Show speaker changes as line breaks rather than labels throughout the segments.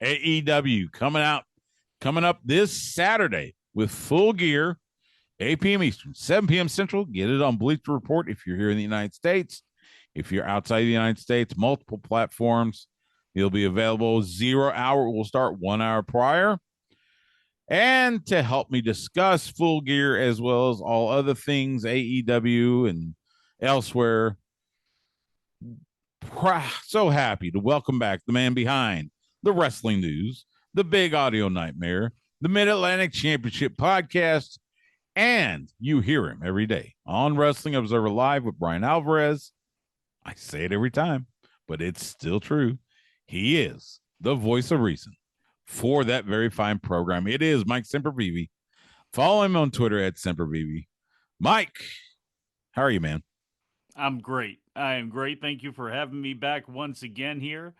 AEW coming up this Saturday with Full Gear, 8 p.m. Eastern, 7 p.m. Central. Get it on Bleacher Report if you're here in the United States. If you're outside the United States, multiple platforms. It'll be available 0 hour. We'll start 1 hour prior. And to help me discuss Full Gear as well as all other things AEW and elsewhere, so happy to welcome back the man behind the wrestling news, the big audio nightmare, the Mid-Atlantic Championship podcast, and you hear him every day on Wrestling Observer Live with Brian Alvarez. I say it every time, but it's still true. He is the voice of reason for that very fine program. It is Mike Sempervive. Follow him on Twitter at Sempervive. Mike, how are you, man?
I'm great. I am great. Thank you for having me back once again here.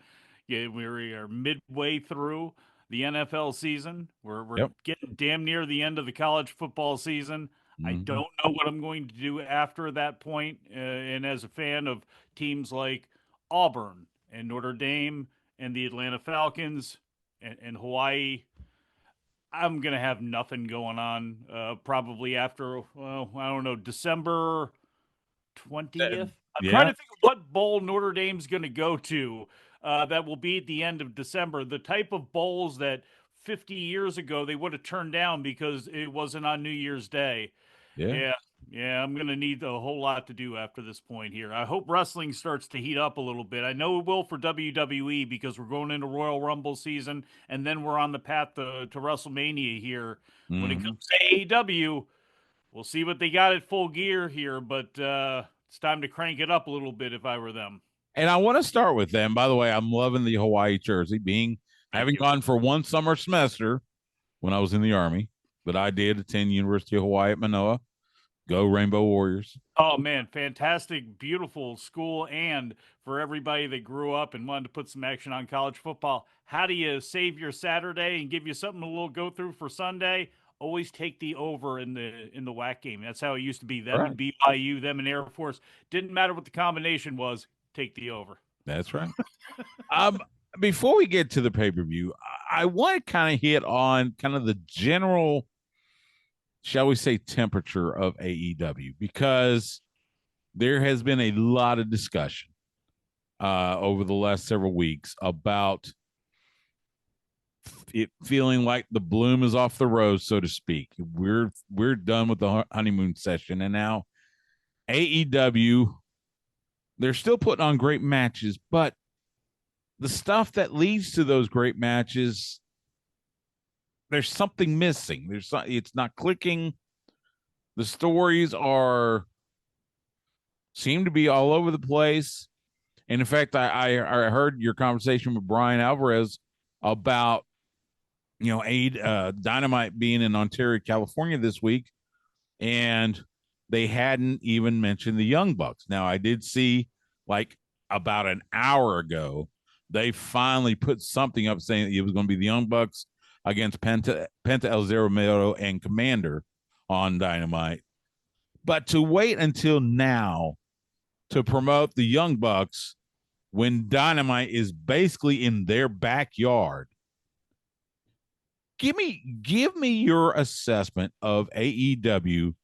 Yeah, we are midway through the NFL season. We're getting damn near the end of the college football season. I don't know what I'm going to do after that point. And as a fan of teams like Auburn and Notre Dame and the Atlanta Falcons and Hawaii, I'm going to have nothing going on probably after, well, I don't know, December 20th. I'm trying to think of what bowl Notre Dame's going to go to that will be at the end of December. The type of bowls that 50 years ago they would have turned down because it wasn't on New Year's Day. Yeah, I'm going to need a whole lot to do after this point here. I hope wrestling starts to heat up a little bit. I know it will for WWE because we're going into Royal Rumble season, and then we're on the path to WrestleMania here. When it comes to AEW, we'll see what they got at Full Gear here, but it's time to crank it up a little bit if I were them.
And I want to start with them. By the way, I'm loving the Hawaii jersey, having gone for one summer semester when I was in the Army, but I did attend University of Hawaii at Manoa. Go Rainbow Warriors.
Oh, man, fantastic, beautiful school. And for everybody that grew up and wanted to put some action on college football, how do you save your Saturday and give you something a little go through for Sunday? Always take the over in the WAC game. That's how it used to be. Them and BYU, them and Air Force. Didn't matter what the combination was. Take the over.
That's right. Before we get to the pay-per-view, I want to kind of hit on kind of the general, shall we say, temperature of AEW, because there has been a lot of discussion over the last several weeks about it feeling like the bloom is off the rose, so to speak. We're done with the honeymoon session, and now AEW, they're still putting on great matches, but the stuff that leads to those great matches, there's something missing. It's not clicking. The stories seem to be all over the place. And in fact, I heard your conversation with Brian Alvarez about Dynamite being in Ontario, California this week, and they hadn't even mentioned the Young Bucks. Now, I did see, like, about an hour ago, they finally put something up saying it was going to be the Young Bucks against Penta El Zero Miedo and Commander on Dynamite. But to wait until now to promote the Young Bucks when Dynamite is basically in their backyard, give me your assessment of AEW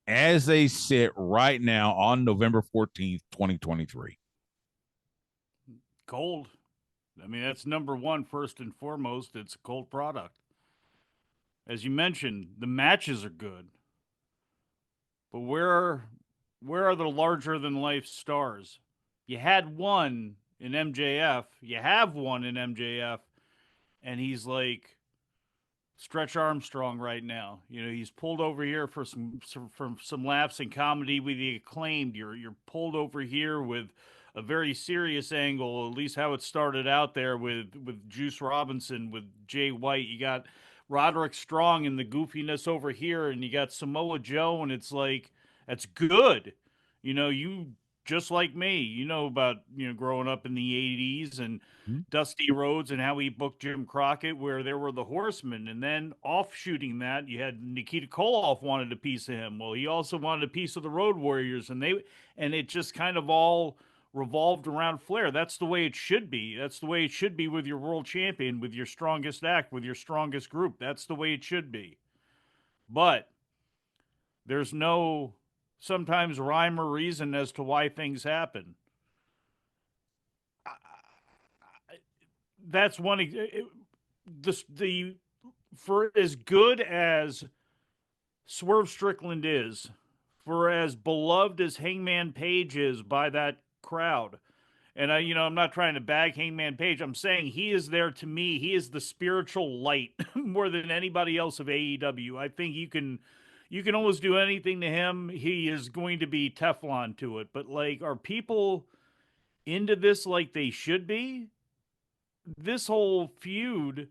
as they sit right now on November 14th, 2023.
Cold. I mean, that's number one, first and foremost. It's a cold product. As you mentioned, the matches are good. But where are the larger than life stars? You had one in MJF. You have one in MJF. And he's like Stretch Armstrong right now. You know, he's pulled over here for some laughs and comedy with the Acclaimed. You're pulled over here with a very serious angle, at least how it started out there with Juice Robinson, with Jay White. You got Roderick Strong and the goofiness over here, and you got Samoa Joe, and it's like, that's good. You know, you just like me, you know about, growing up in the 80s and Dusty Rhodes and how he booked Jim Crockett, where there were the Horsemen. And then offshooting that, you had Nikita Koloff wanted a piece of him. Well, he also wanted a piece of the Road Warriors, and it just kind of all revolved around Flair. That's the way it should be. That's the way it should be with your world champion, with your strongest act, with your strongest group. That's the way it should be. But there's no sometimes rhyme or reason as to why things happen. That's one. The for as good as Swerve Strickland is, for as beloved as Hangman Page is by that crowd, and I'm not trying to bag Hangman Page. I'm saying he is there to me. He is the spiritual light more than anybody else of AEW. I think you can almost do anything to him. He is going to be Teflon to it. But like, are people into this like they should be? This whole feud,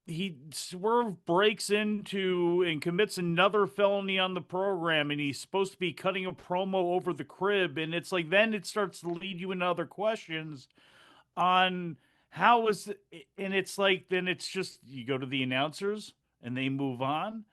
he Swerve breaks into and commits another felony on the program, and he's supposed to be cutting a promo over the crib, and it's like then it starts to lead you into other questions on how is it, and it's like then it's just you go to the announcers and they move on,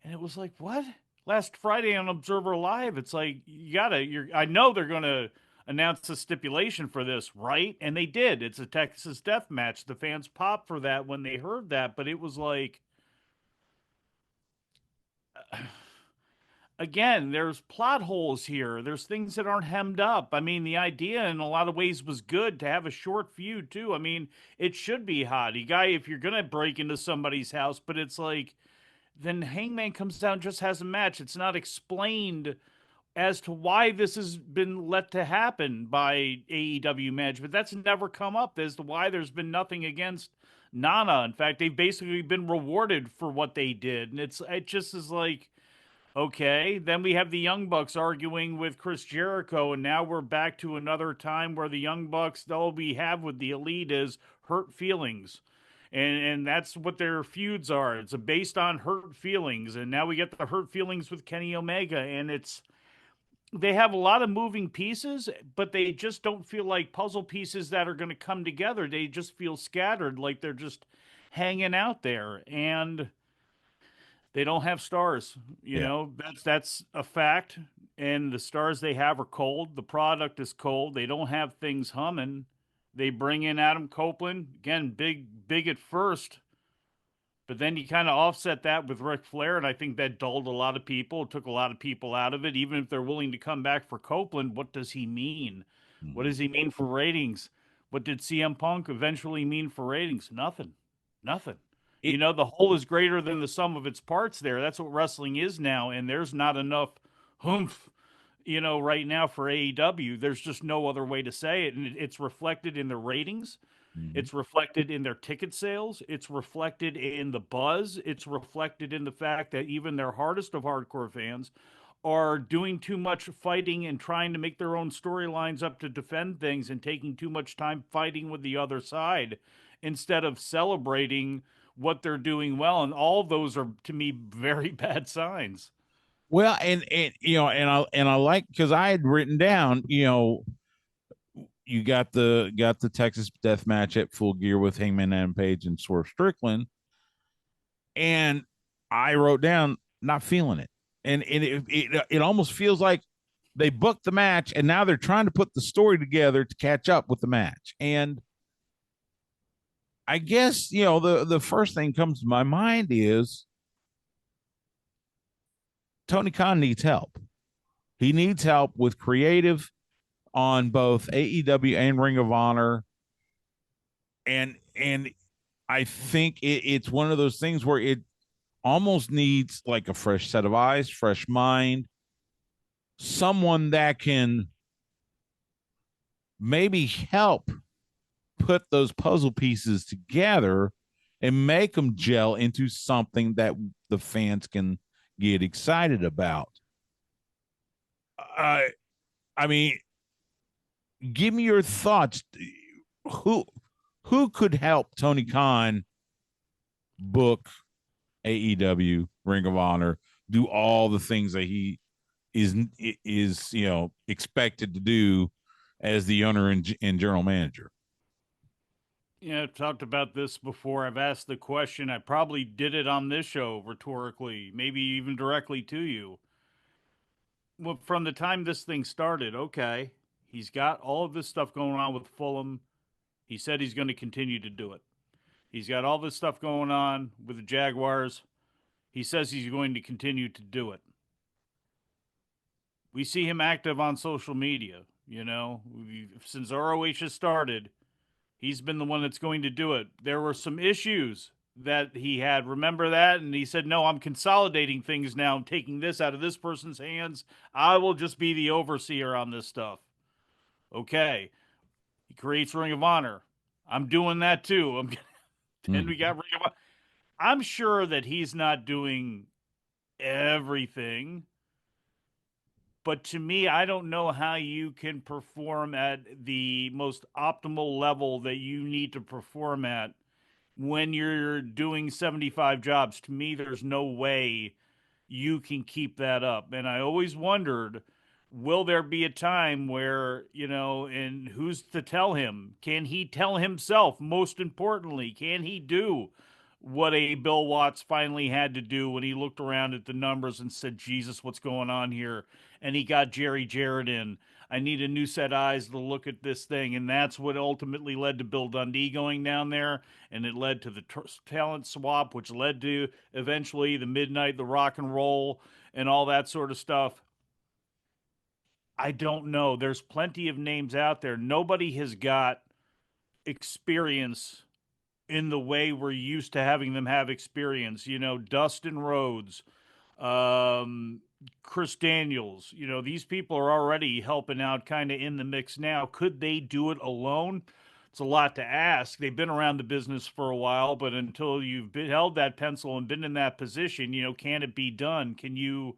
and it was like what last Friday on Observer Live, it's like I know they're gonna announce a stipulation for this, right? And they did. It's a Texas death match. The fans popped for that when they heard that, but it was like again, there's plot holes here. There's things that aren't hemmed up. I mean, the idea in a lot of ways was good to have a short feud too. I mean, it should be hot. You guy, if you're gonna break into somebody's house, but it's like then Hangman comes down, just has a match. It's not explained as to why this has been let to happen by AEW management. That's never come up as to why there's been nothing against Nana. In fact, they've basically been rewarded for what they did, and it just is like okay. Then we have the Young Bucks arguing with Chris Jericho, and now we're back to another time where the Young Bucks, all we have with the Elite is hurt feelings. And that's what their feuds are. It's based on hurt feelings. And now we get the hurt feelings with Kenny Omega. And they have a lot of moving pieces, but they just don't feel like puzzle pieces that are going to come together. They just feel scattered, like they're just hanging out there. And they don't have stars.
Yeah.
That's a fact. And the stars they have are cold. The product is cold. They don't have things humming. They bring in Adam Copeland again, big at first, but then you kind of offset that with Ric Flair, and I think that dulled a lot of people. It took a lot of people out of it. Even if they're willing to come back for Copeland, what does he mean? What
Mhm.
does he mean for ratings? What did CM Punk eventually mean for ratings? Nothing. Nothing.
It,
The whole is greater than the sum of its parts there. That's what wrestling is now, and there's not enough oomph, right now for AEW. There's just no other way to say it. And it's reflected in the ratings.
Mhm.
It's reflected in their ticket sales. It's reflected in the buzz. It's reflected in the fact that even their hardest of hardcore fans are doing too much fighting and trying to make their own storylines up to defend things and taking too much time fighting with the other side instead of celebrating what they're doing well. And all those are, to me, very bad signs.
Well, and and I like because I had written down, you got the Texas Death Match at Full Gear with Hangman Adam Page and Swerve Strickland, and I wrote down not feeling it, and it almost feels like they booked the match and now they're trying to put the story together to catch up with the match. And I guess the first thing comes to my mind is Tony Khan needs help. He needs help with creative on both AEW and Ring of Honor, and I think it's one of those things where it almost needs like a fresh set of eyes, fresh mind, someone that can maybe help put those puzzle pieces together and make them gel into something that the fans can get excited about. I I mean, give me your thoughts. Who who could help Tony Khan book AEW, Ring of Honor, do all the things that he is expected to do as the owner and general manager?
I've talked about this before. I've asked the question. I probably did it on this show rhetorically, maybe even directly to you. Well, from the time this thing started, okay, He's got all of this stuff going on with Fulham. He said he's going to continue to do it. He's got all this stuff going on with the Jaguars. He says he's going to continue to do it. We see him active on social media. Since ROH has started, he's been the one that's going to do it. There were some issues that he had. Remember that? And he said, no, I'm consolidating things now. I'm taking this out of this person's hands. I will just be the overseer on this stuff. Okay. He creates Ring of Honor. I'm doing that too. Then we got Ring of Honor. I'm sure that he's not doing everything. But to me, I don't know how you can perform at the most optimal level that you need to perform at when you're doing 75 jobs. To me, there's no way you can keep that up. And I always wondered, will there be a time where, and who's to tell him? Can he tell himself? Most importantly, can he do what a Bill Watts finally had to do when he looked around at the numbers and said, Jesus, what's going on here? And he got Jerry Jarrett in. I need a new set of eyes to look at this thing. And that's what ultimately led to Bill Dundee going down there. And it led to the talent swap, which led to eventually the midnight, the rock and roll, and all that sort of stuff. I don't know. There's plenty of names out there. Nobody has got experience in the way we're used to having them have experience. Dustin Rhodes, Chris Daniels, these people are already helping out kind of in the mix now. Could they do it alone? It's a lot to ask. They've been around the business for a while, but until you've held that pencil and been in that position, can it be done? Can you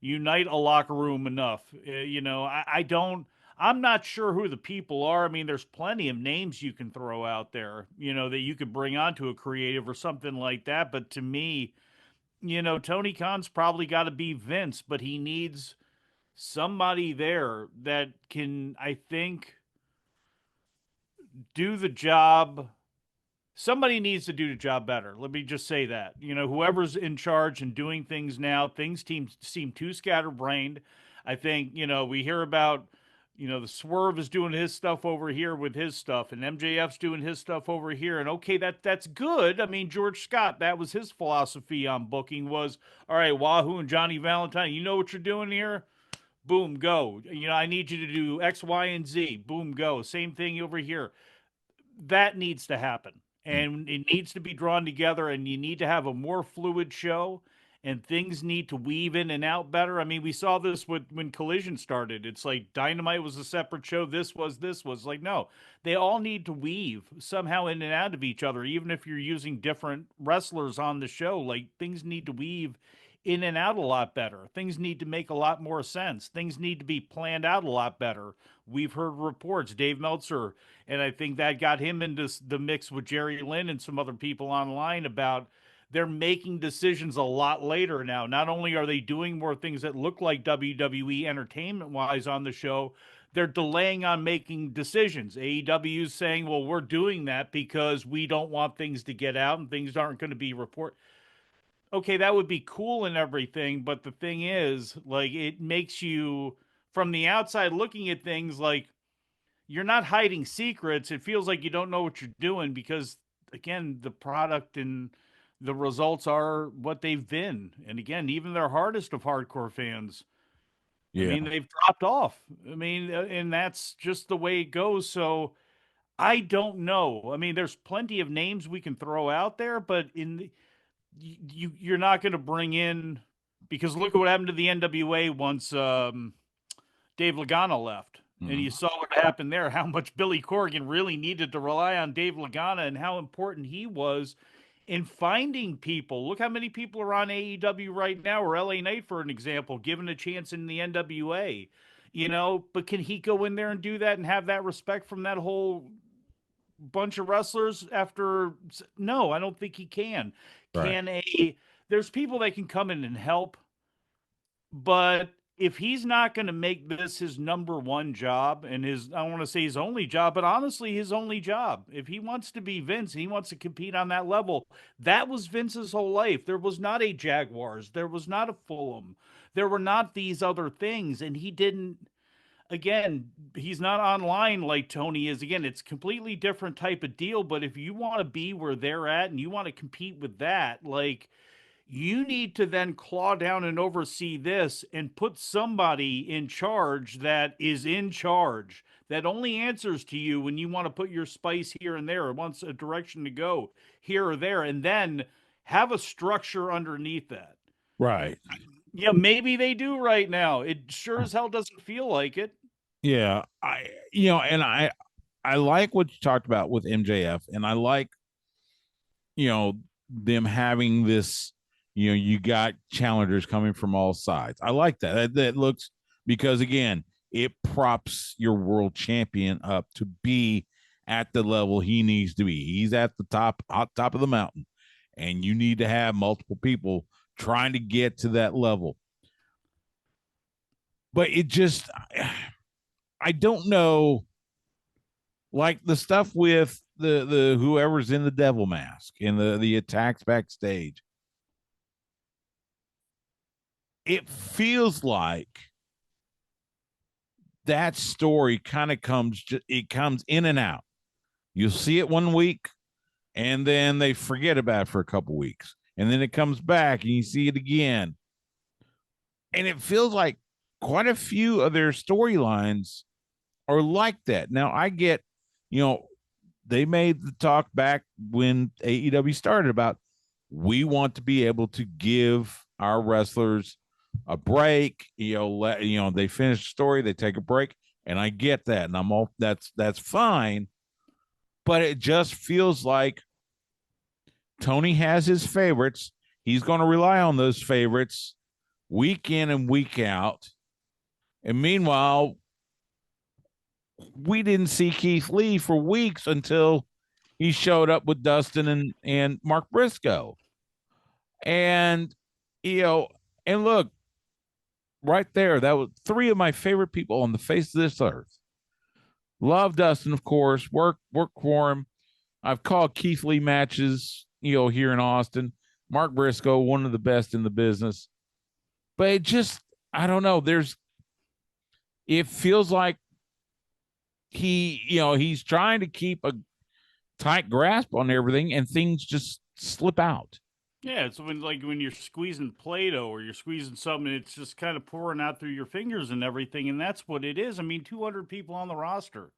unite a locker room enough? I don't. I'm not sure who the people are. I mean, there's plenty of names you can throw out there, that you could bring onto a creative or something like that. But to me, Tony Khan's probably got to be Vince, but he needs somebody there that can, I think, do the job. Somebody needs to do the job better. Let me just say that. Whoever's in charge and doing things now, things seem too scatterbrained. I think, we hear about, the Swerve is doing his stuff over here with his stuff, and MJF's doing his stuff over here. And okay, that's good. I mean, George Scott, that was his philosophy on booking was, all right, Wahoo and Johnny Valentine, you know what you're doing here? Boom, go. I need you to do X, Y, and Z. Boom, go. Same thing over here. That needs to happen. And it needs to be drawn together, and you need to have a more fluid show, and things need to weave in and out better. I mean, we saw this when Collision started. It's like Dynamite was a separate show. This was like, no, they all need to weave somehow in and out of each other, even if you're using different wrestlers on the show. Like, things need to weave in and out a lot better. Things need to make a lot more sense. Things need to be planned out a lot better. We've heard reports, Dave Meltzer, and I think that got him into the mix with Jerry Lynn and some other people online about they're making decisions a lot later now. Not only are they doing more things that look like WWE entertainment-wise on the show, they're delaying on making decisions. AEW is saying, well, we're doing that because we don't want things to get out and things aren't going to be reported. Okay, that would be cool and everything, but the thing is, like, it makes you, from the outside looking at things, like, you're not hiding secrets. It feels like you don't know what you're doing because, again, the product and the results are what they've been. And again, even their hardest of hardcore fans, I mean, they've dropped off. I mean, and that's just the way it goes. So I don't know. I mean, there's plenty of names we can throw out there, but you're not going to bring in, because look at what happened to the NWA once Dave Lagana left. And you saw what happened there, how much Billy Corgan really needed to rely on Dave Lagana and how important he was in finding people. Look how many people are on AEW right now, or LA Knight, for an example, given a chance in the NWA. But can he go in there and do that and have that respect from that whole bunch of wrestlers after? No, I don't think he can. Right. There's people that can come in and help, but if he's not going to make this his number one job and I don't want to say his only job, but honestly, his only job, if he wants to be Vince and he wants to compete on that level, that was Vince's whole life. There was not a Jaguars. There was not a Fulham. There were not these other things. And he didn't, again, he's not online like Tony is. Again, it's completely different type of deal. But if you want to be where they're at and you want to compete with that, like you need to then claw down and oversee this and put somebody in charge that is in charge that only answers to you when you want to put your spice here and there or wants a direction to go here or there, and then have a structure underneath that.
Right.
Yeah, maybe they do right now. It sure as hell doesn't feel like it.
Yeah. And I like what you talked about with MJF, and I like, them having this, you got challengers coming from all sides. I like that. That looks, because again, it props your world champion up to be at the level he needs to be. He's at the top of the mountain, and you need to have multiple people trying to get to that level. But it just, I don't know, like the stuff with the whoever's in the devil mask and the attacks backstage. It feels like that story kind of comes in and out. You'll see it one week, and then they forget about it for a couple weeks, and then it comes back and you see it again, and it feels like quite a few of their storylines are like that. Now I get, you know, they made the talk back when AEW started about, we want to be able to give our wrestlers a break. They finish the story, they take a break, and I get that, and I'm all that's fine. But it just feels like Tony has his favorites. He's going to rely on those favorites week in and week out. And meanwhile, we didn't see Keith Lee for weeks until he showed up with Dustin and Mark Briscoe. And, you know, and look, right there, that was three of my favorite people on the face of this earth. Love Dustin, of course, work for him. I've called Keith Lee matches, here in Austin. Mark Briscoe, one of the best in the business. But it just, I don't know. It feels like he's trying to keep a tight grasp on everything, and things just slip out.
Yeah, it's when you're squeezing Play-Doh or you're squeezing something, it's just kind of pouring out through your fingers and everything, and that's what it is. I mean, 200 people on the roster,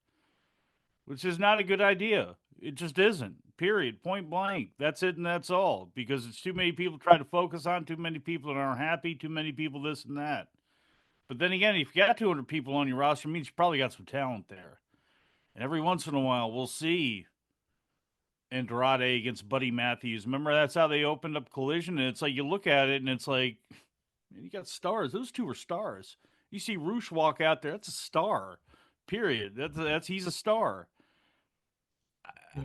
which is not a good idea. It just isn't. Period. Point blank. That's it, and that's all. Because it's too many people trying to focus on, too many people that aren't happy, too many people this and that. But then again, if you got 200 people on your roster, it means you probably got some talent there. And every once in a while, we'll see Andrade against Buddy Matthews. Remember, that's how they opened up Collision, and it's like you look at it, and it's like, man, you got stars. Those two are stars. You see Roosh walk out there, that's a star. Period. That's he's a star.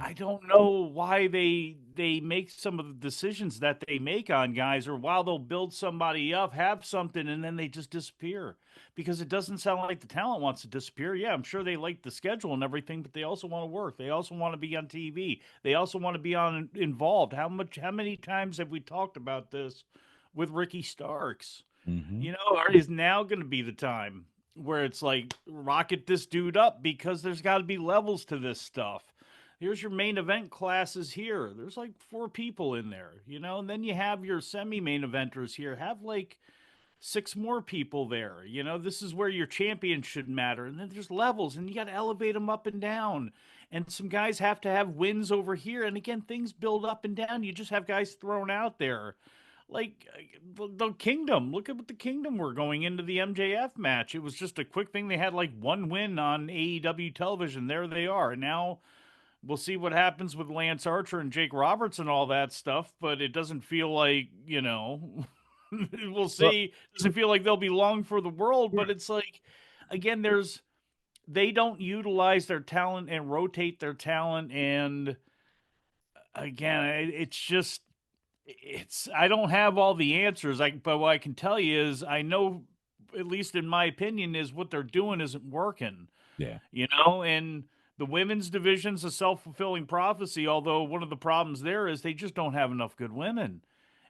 I don't know why they make some of the decisions that they make on guys, or while they'll build somebody up, have something, and then they just disappear. Because it doesn't sound like the talent wants to disappear. Yeah, I'm sure they like the schedule and everything, but they also want to work. They also want to be on TV. They also want to be involved. How many times have we talked about this with Ricky Starks?
Mm-hmm.
Is now going to be the time where it's like rocket this dude up, because there's got to be levels to this stuff. Here's your main event classes here. There's like 4 people in there, and then you have your semi-main eventers here. Have like 6 more people there. This is where your champion should matter. And then there's levels, and you got to elevate them up and down. And some guys have to have wins over here. And again, things build up and down. You just have guys thrown out there. Like the Kingdom. Look at what the Kingdom were going into the MJF match. It was just a quick thing. They had like 1 win on AEW television. There they are. And now we'll see what happens with Lance Archer and Jake Roberts and all that stuff, but it doesn't feel like, we'll
Well,
see. It doesn't feel like they'll be long for the world, but it's like, again, they don't utilize their talent and rotate their talent. And again, I don't have all the answers. But what I can tell you is I know, at least in my opinion, is what they're doing isn't working.
yeah.
And the women's division's a self-fulfilling prophecy, although one of the problems there is they just don't have enough good women.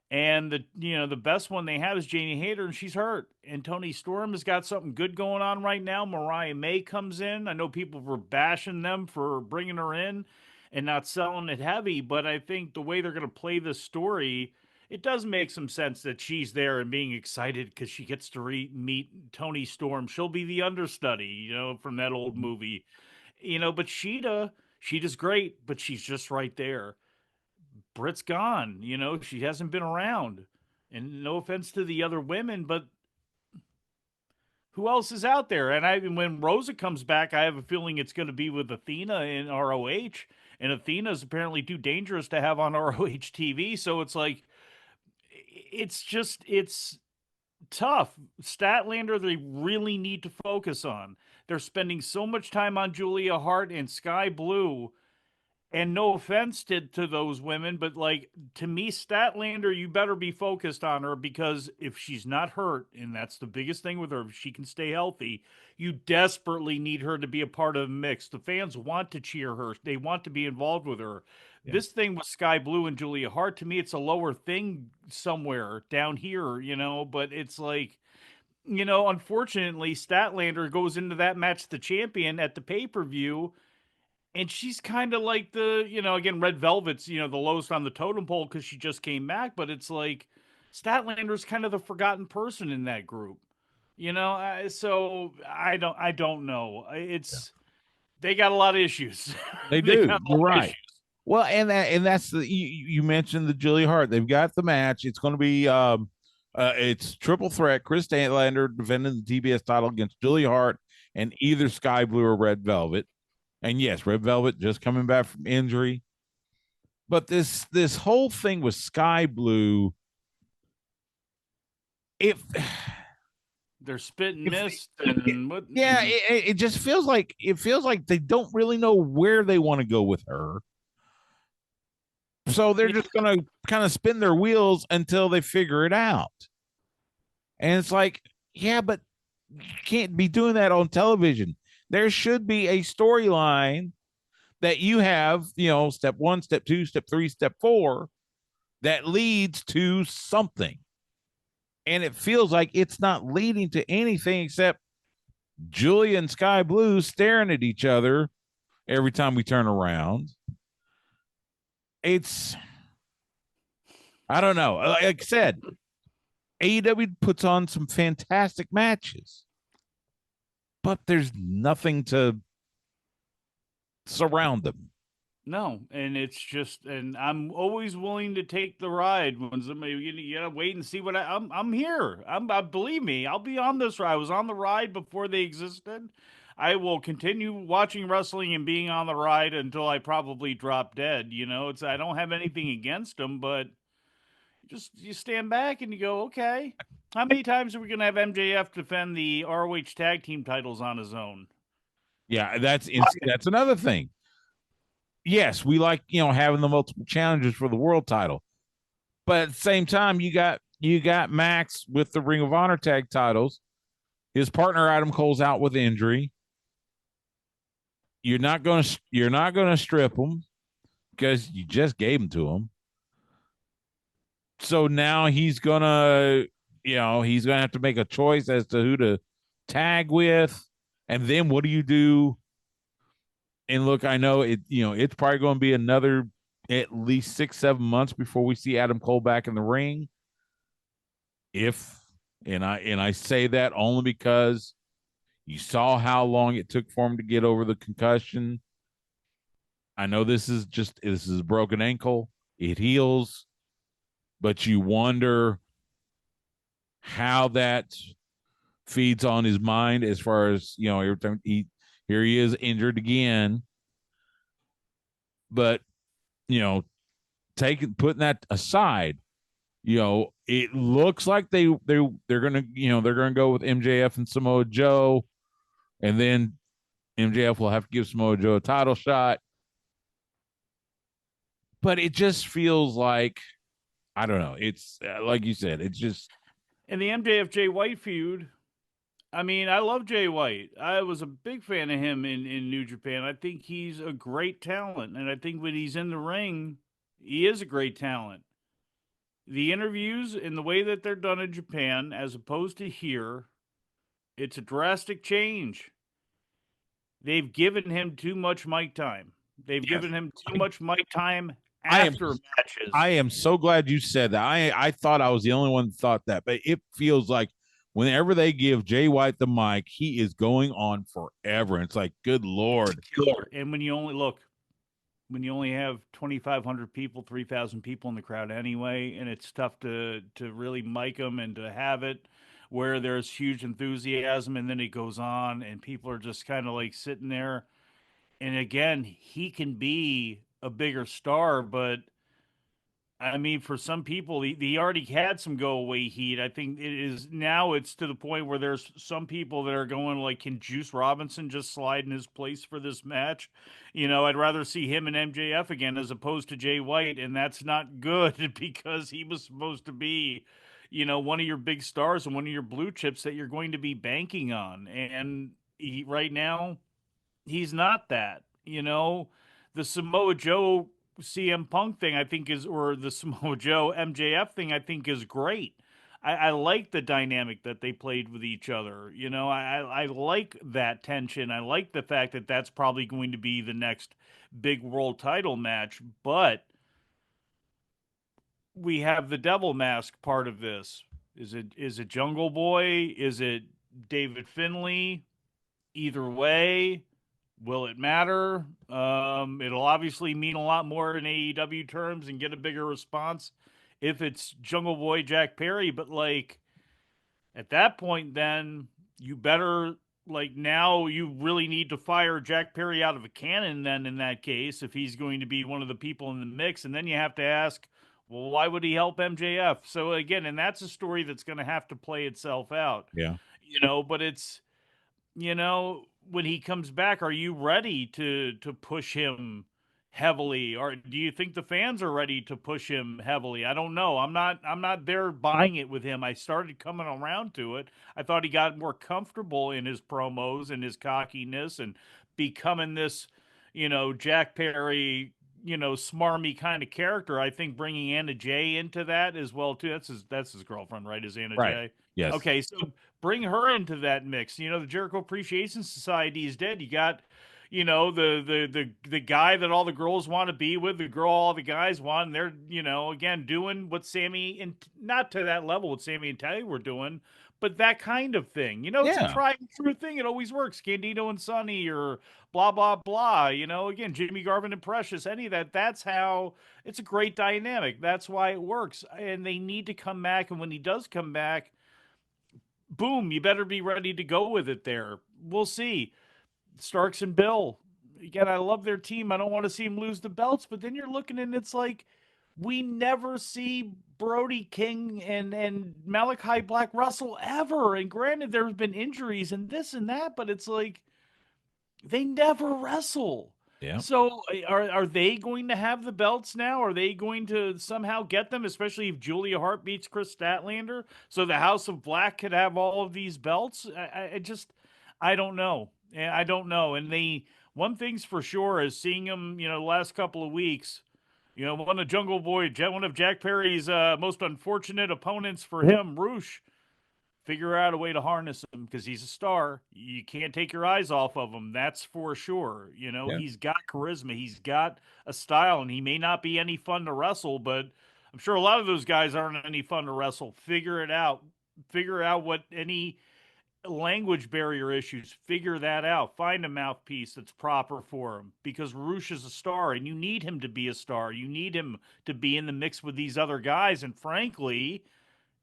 And the best one they have is Jamie Hayter, and she's hurt. And Tony Storm has got something good going on right now. Mariah May comes in. I know people were bashing them for bringing her in and not selling it heavy, but I think the way they're going to play this story, it does make some sense that she's there and being excited because she gets to meet Tony Storm. She'll be the understudy, from that old movie. But Sheeta's great, but she's just right there. Britt's gone. She hasn't been around. And no offense to the other women, but who else is out there? When Rosa comes back, I have a feeling it's going to be with Athena in ROH. And Athena's apparently too dangerous to have on ROH TV. So it's like, it's tough. Statlander, they really need to focus on. They're spending so much time on Julia Hart and Sky Blue, and no offense to those women, but like, to me, Statlander, you better be focused on her, because if she's not hurt, and that's the biggest thing with her, if she can stay healthy, you desperately need her to be a part of the mix. The fans want to cheer her, they want to be involved with her.
Yeah.
This thing with Sky Blue and Julia Hart, to me, it's a lower thing somewhere down here, but it's like, unfortunately, Statlander goes into that match the champion at the pay-per-view, and she's kind of like again, Red Velvet's, the lowest on the totem pole because she just came back, but it's like Statlander's kind of the forgotten person in that group, so I don't know.
Yeah.
They got a lot of issues.
They
They
do.
got a
You're
lot of
right.
issues.
Well, and that's you mentioned the Julia Hart. They've got the match. It's going to be it's triple threat. Chris Statlander defending the TBS title against Julia Hart and either Sky Blue or Red Velvet. And yes, Red Velvet just coming back from injury. But this whole thing with Sky Blue, if
They're spitting
if
mist and what?
yeah, it just feels like they don't really know where they want to go with her. So they're
Yeah,
just going to kind of spin their wheels until they figure it out. And it's like, yeah, but you can't be doing that on television. There should be a storyline that you have, step one, step two, step three, step four, that leads to something. And it feels like it's not leading to anything except Julia and Sky Blue staring at each other every time we turn around. It's, I don't know. Like I said, AEW puts on some fantastic matches, but there's nothing to surround them.
no, and it's just, and I'm always willing to take the ride when somebody, wait and see what I'm here. Believe me, I'll be on this ride. I was on the ride before they existed. I will continue watching wrestling and being on the ride until I probably drop dead. I don't have anything against them, but just you stand back and you go, okay, how many times are we gonna have MJF defend the ROH tag team titles on his own?
Yeah, that's another thing. Yes, we like having the multiple challenges for the world title, but at the same time, you got Max with the Ring of Honor tag titles. His partner Adam Cole's out with injury. You're not gonna strip him because you just gave him to him. So now he's gonna have to make a choice as to who to tag with, and then what do you do? And look, I know it's probably going to be another at least 6-7 months before we see Adam Cole back in the ring. If and I say that only because you saw how long it took for him to get over the concussion. I know this is a broken ankle. It heals, but you wonder how that feeds on his mind as far as, every time here he is injured again. But, you know, putting that aside, it looks like they're gonna go with MJF and Samoa Joe, and then MJF will have to give Samoa Joe a title shot. But it just feels like, I don't know. It's like you said, it's just
In the MJF Jay White feud, I mean, I love Jay White. I was a big fan of him in New Japan. I think he's a great talent. And I think when he's in the ring, he is a great talent. The interviews in the way that they're done in Japan, as opposed to here, it's a drastic change. They've given him too much mic time. They've
Yes.
given him too much mic time
I am
after
I
matches.
am so glad you said that. I thought I was the only one that thought that, but it feels like whenever they give Jay White the mic, he is going on forever. It's like, good
It's a
Lord.
killer. And when you only have 2,500 people, 3,000 people in the crowd anyway, and it's tough to really mic them and to have it where there's huge enthusiasm, and then it goes on, and people are just kind of like sitting there. And again, he can be a bigger star, but I mean, for some people, he already had some go away heat. I think it is now it's to the point where there's some people that are going like, can Juice Robinson just slide in his place for this match? I'd rather see him and MJF again as opposed to Jay White, and that's not good because he was supposed to be, one of your big stars and one of your blue chips that you're going to be banking on. And right now, he's not that. The Samoa Joe CM Punk thing I think is, or the Samoa Joe MJF thing I think is great. I like the dynamic that they played with each other. I like that tension. I like the fact that that's probably going to be the next big world title match. But we have the devil mask part of this. Is it Jungle Boy? Is it David Finlay? Either way, will it matter? It'll obviously mean a lot more in AEW terms and get a bigger response if it's Jungle Boy Jack Perry. But like at that point, then you better now you really need to fire Jack Perry out of a cannon. Then in that case, if he's going to be one of the people in the mix, and then you have to ask, well, why would he help MJF? So again, and that's a story that's going to have to play itself out.
Yeah.
But it's when he comes back, are you ready to push him heavily, or do you think the fans are ready to push him heavily? I don't know. I'm not there buying it with him. I started coming around to it. I thought he got more comfortable in his promos and his cockiness and becoming this, Jack Perry, smarmy kind of character. I think bringing Anna Jay into that as well too. That's his girlfriend, right? Is Anna
Right.
Jay?
Yes.
Okay, so bring her into that mix. The Jericho Appreciation Society is dead. You got, the guy that all the girls want to be with, the girl all the guys want, and they're, again, doing what Sammy and not to that level what Sammy and Tally were doing, but that kind of thing. It's a
Yeah.
tried and true thing. It always works. Candido and Sonny or blah blah blah. Again, Jimmy Garvin and Precious, any of that. That's how it's a great dynamic. That's why it works. And they need to come back. And when he does come back, boom, you better be ready to go with it there. We'll see. Starks and Bill. Again, I love their team. I don't want to see them lose the belts, but then you're looking and it's like we never see Brody King and Malachi Black Russell ever. And granted, there's been injuries and this and that, but it's like they never wrestle.
Yeah.
So are they going to have the belts now? Are they going to somehow get them, especially if Julia Hart beats Chris Statlander? So the House of Black could have all of these belts? I don't know. I don't know. And one thing's for sure is seeing them, the last couple of weeks, one of Jungle Boy, one of Jack Perry's most unfortunate opponents for him, Roosh, figure out a way to harness him because he's a star. You can't take your eyes off of him. That's for sure.
Yeah.
He's got charisma. He's got a style, and he may not be any fun to wrestle, but I'm sure a lot of those guys aren't any fun to wrestle. Figure it out. Figure out what any language barrier issues. Figure that out. Find a mouthpiece that's proper for him because Roosh is a star, and you need him to be a star. You need him to be in the mix with these other guys, and frankly,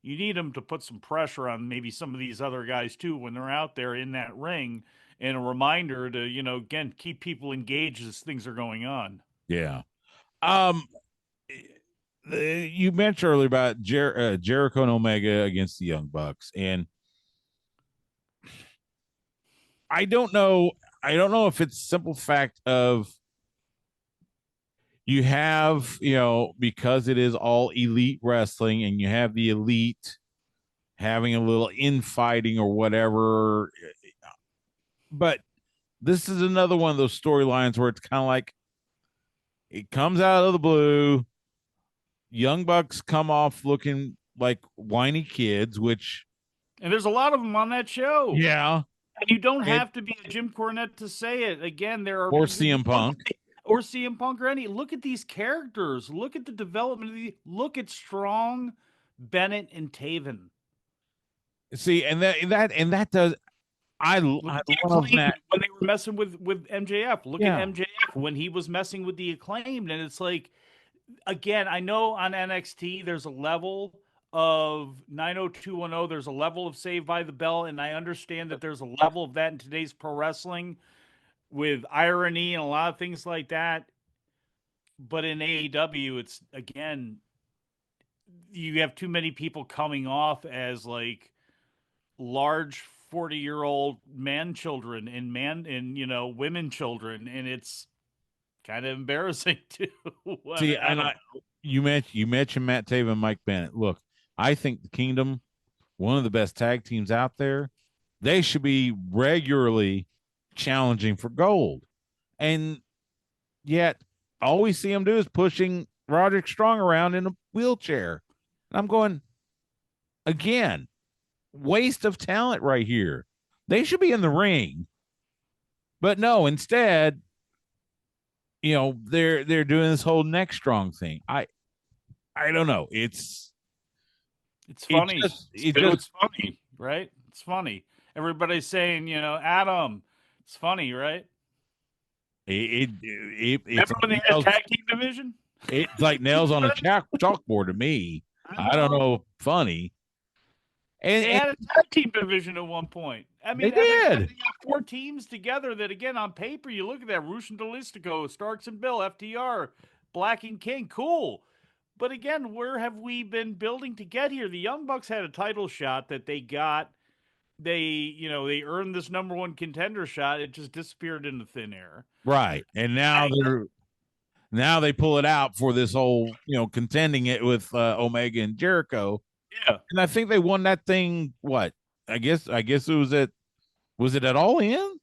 you need them to put some pressure on maybe some of these other guys too when they're out there in that ring, and a reminder to again keep people engaged as things are going on.
Yeah. Um, you mentioned earlier about Jericho and Omega against the Young Bucks, and I don't know. I don't know if it's simple fact of you have, because it is all elite wrestling and you have the elite having a little infighting or whatever. But this is another one of those storylines where it's kind of like it comes out of the blue. Young Bucks come off looking like whiny kids, which
And there's a lot of them on that show.
yeah,
And you don't
it,
have to be a Jim Cornette to say it. Again, there are
or CM Punk.
or CM Punk or any. Look at these characters. Look at the development of the. Look at Strong, Bennett, and Taven.
See, and that does. I
Look at the
love
Acclaimed
that.
when they were messing with MJF. Look at
Yeah,
MJF when he was messing with the Acclaimed, and it's like, again, I know on NXT there's a level of 90210, there's a level of Saved by the Bell, and I understand that there's a level of that in today's pro wrestling with irony and a lot of things like that. But in AEW, it's again, you have too many people coming off as like large 40-year-old man children and women children, and it's kind of embarrassing too.
see, you mentioned Matt Taven and Mike Bennett. Look, I think the Kingdom, one of the best tag teams out there, they should be regularly challenging for gold. And yet, all we see them do is pushing Roderick Strong around in a wheelchair. And I'm going, again, waste of talent right here. They should be in the ring. But no, instead, they're doing this whole neck strong thing. I don't know.
It's funny.
It's
funny, right? It's funny. Everybody's saying, Adam. It's funny, right?
It's
Remember when they had a tag team division?
It's like nails on a chalkboard to me. I don't know. Funny.
And they had a tag team division at one point. I mean,
they did.
They got 4 teams together that, again, on paper, you look at that, Rush and Delistico, Starks and Bill, FTR, Black and King, cool. But again, where have we been building to get here? The Young Bucks had a title shot that they got. They earned this number 1 contender shot. It just disappeared into thin air.
Right. And now they pull it out for this whole, contending it with Omega and Jericho.
Yeah.
And I think they won that thing, what? I guess it was it at All In?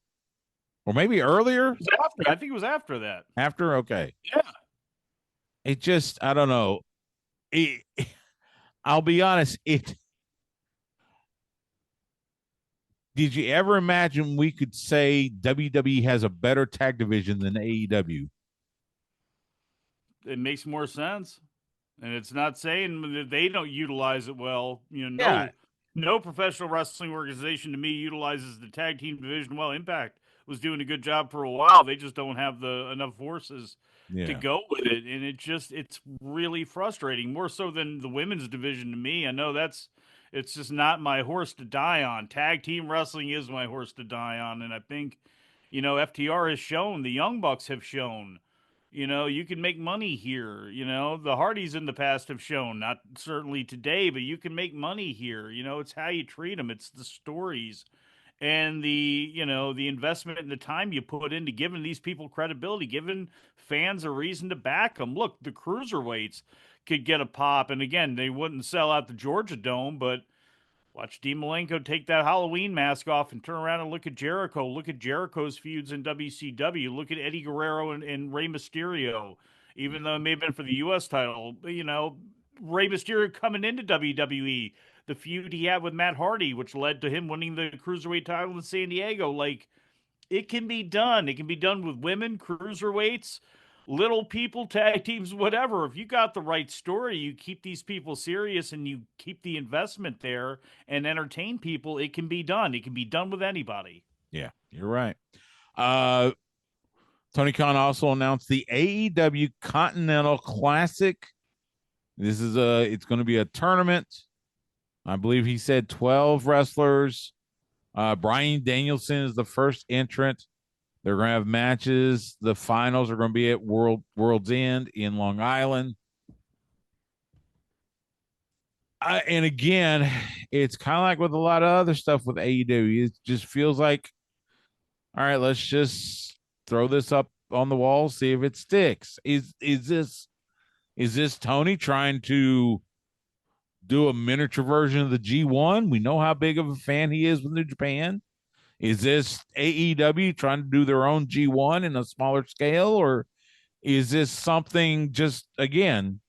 Or maybe earlier?
I think it was after that.
After? Okay.
Yeah.
It just, I don't know. I'll be honest, did you ever imagine we could say WWE has a better tag division than AEW?
It makes more sense. And it's not saying that they don't utilize it well. No professional wrestling organization to me utilizes the tag team division well. Impact was doing a good job for a while. They just don't have enough forces to go with it. And it's really frustrating, more so than the women's division to me. I know it's just not my horse to die on. Tag team wrestling is my horse to die on. And I think, FTR has shown, the Young Bucks have shown, you can make money here. The Hardys in the past have shown, not certainly today, but you can make money here. It's how you treat them. It's the stories and the investment and the time you put into giving these people credibility, giving fans a reason to back them. Look, the cruiserweights could get a pop. And again, they wouldn't sell out the Georgia Dome, but watch Dean Malenko take that Halloween mask off and turn around and look at Jericho. Look at Jericho's feuds in WCW. Look at Eddie Guerrero and Rey Mysterio. Even though it may have been for the U.S. title, Rey Mysterio coming into WWE, the feud he had with Matt Hardy, which led to him winning the Cruiserweight title in San Diego. Like, it can be done. It can be done with women, cruiserweights, little people, tag teams, whatever. If you got the right story, you keep these people serious and you keep the investment there and entertain people, it can be done. It can be done with anybody.
Yeah, you're right. Tony Khan also announced the AEW Continental Classic. This is it's going to be a tournament. I believe he said 12 wrestlers. Bryan Danielson is the first entrant. They're going to have matches. The finals are going to be at World's End in Long Island. And again, it's kind of like with a lot of other stuff with AEW. It just feels like, all right, let's just throw this up on the wall, see if it sticks. Is this Tony trying to do a miniature version of the G1? We know how big of a fan he is with New Japan. Is this AEW trying to do their own G1 in a smaller scale, or is this something just, again,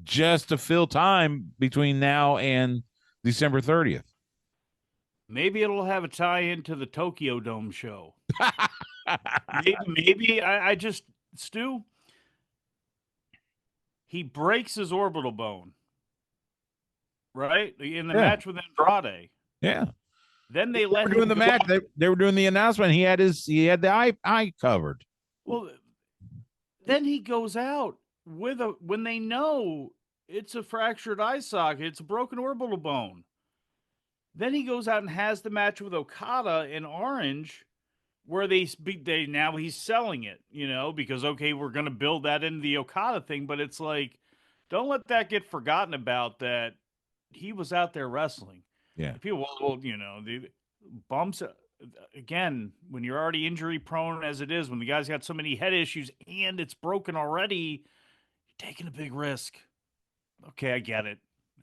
just to fill time between now and December 30th.
Maybe it'll have a tie into the Tokyo Dome show. Maybe I just Stu. He breaks his orbital bone, right? In the
Yeah.
match with Andrade.
Yeah.
Then they
They
let
were doing
him
the
go
match.
out.
They were doing the announcement. He had the eye covered.
Well, then he goes out with a when they know it's a fractured eye socket, it's a broken orbital bone. Then he goes out and has the match with Okada in Orange, where they now he's selling it, because okay, we're gonna build that into the Okada thing, but it's like, don't let that get forgotten about that he was out there wrestling.
Yeah.
And people, well, the bumps again when you're already injury prone as it is, when the guy's got so many head issues and it's broken already, you're taking a big risk. Okay, I get it.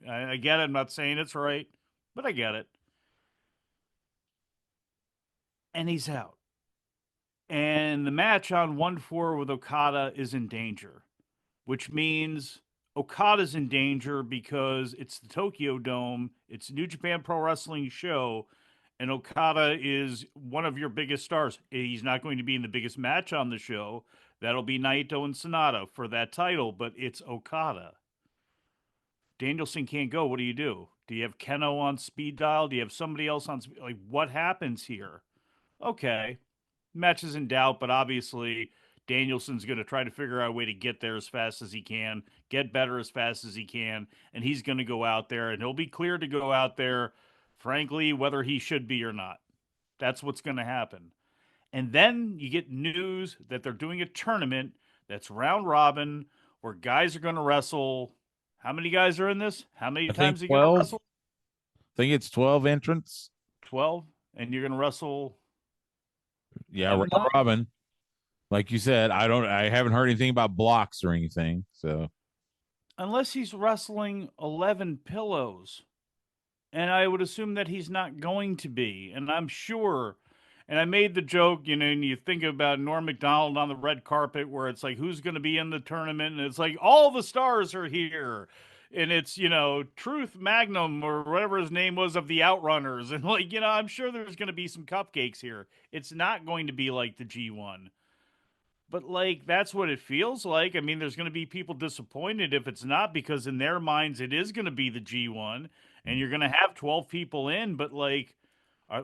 I get it. I'm not saying it's right, but I get it. And he's out. And the match on 1-4 with Okada is in danger, which means Okada's in danger because it's the Tokyo Dome, it's New Japan Pro Wrestling show, and Okada is one of your biggest stars. He's not going to be in the biggest match on the show. That'll be Naito and Sonata for that title, but it's Okada. Danielson can't go. What do? Do you have Keno on speed dial? Do you have somebody else on speed? Like, what happens here? Okay, match is in doubt, but obviously Danielson's going to try to figure out a way to get there as fast as he can, get better as fast as he can, and he's going to go out there, and he'll be clear to go out there, frankly, whether he should be or not. That's what's going to happen. And then you get news that they're doing a tournament that's round robin where guys are going to wrestle. How many guys are in this? How many
I think
times are you going to
12.
wrestle?
I think it's 12 entrants.
12. And you're going to wrestle
Yeah,
11
round
times?
robin. Like you said, I haven't heard anything about blocks or anything. So
Unless he's wrestling 11 pillows. And I would assume that he's not going to be. And I'm sure. And I made the joke, and you think about Norm Macdonald on the red carpet where it's like, who's going to be in the tournament? And it's like, all the stars are here. And it's, Truth Magnum or whatever his name was of the Outrunners. And like, I'm sure there's going to be some cupcakes here. It's not going to be like the G1. But like that's what it feels like. I mean, there's going to be people disappointed if it's not, because in their minds it is going to be the G1 and you're going to have 12 people in, but like